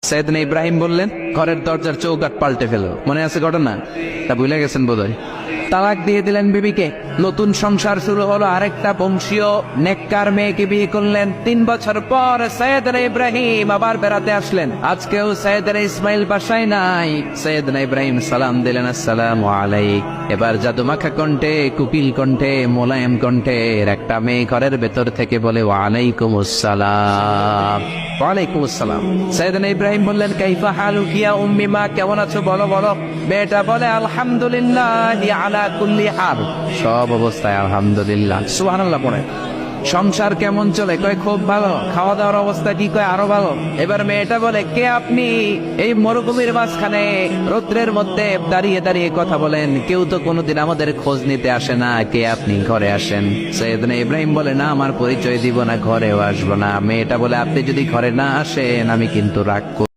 সৈয়দনা ইব্রাহিম বললেন, ঘরের দরজার চৌকাঠ পাল্টে ফেলো। মনে আছে ঘটনা? তা ভুলে গেছেন বোধহয়। তালাক দিয়ে দিলেন বিবিকে। নতুন সংসার শুরু হলো। আরেকটা বংশীয় নেককার মেয়েকে বিয়ে করলেন। 3 বছর পর সৈয়দনা ইব্রাহিম আবার বেড়াতে আসলেন। আজকেও সৈয়দনা ইসমাইল বাসায় নাই। সৈয়দনা ইব্রাহিম সালাম দিলেন, আসসালামু আলাইক। এবার জাদুমাখা কণ্ঠে, কুকিল কণ্ঠে, মোলায়েম কণ্ঠের একটা মেয়ে ঘরের ভেতর থেকে বলে, ওয়ালাইকুম আসসালাম। ওয়ালাইকুম আসসালাম। সৈয়দনা ইব্রাহিম বললেন, কাইফা হালুকি ইয়া উম্মি, মা কেমন আছো বলো বলো। মেয়েটা বলে, আলহামদুলিল্লাহ আলা কুল্লি হাল, সব অবস্থায় আলহামদুলিল্লাহ। সুবহানাল্লাহ পড়ে। সংসার কেমন চলে? কয় খুব ভালো। খাওয়া দাওয়ার অবস্থা কি? কয় আরো ভালো। এবার মেয়েটা বলে, কে আপনি? এই মরুভূমির মাঝখানে রৌদ্রের মধ্যে দাঁড়িয়ে দাঁড়িয়ে কথা বলেন, কেউ তো কোনোদিন আমাদের খোঁজ নিতে আসে না, কে আপনি? ঘরে আসেন। সৈয়দনা ইব্রাহিম বলে, না, আমার পরিচয় দিব না, ঘরেও আসবো না। মেয়েটা বলে, আপনি যদি ঘরে না আসেন আমি কিন্তু রাগ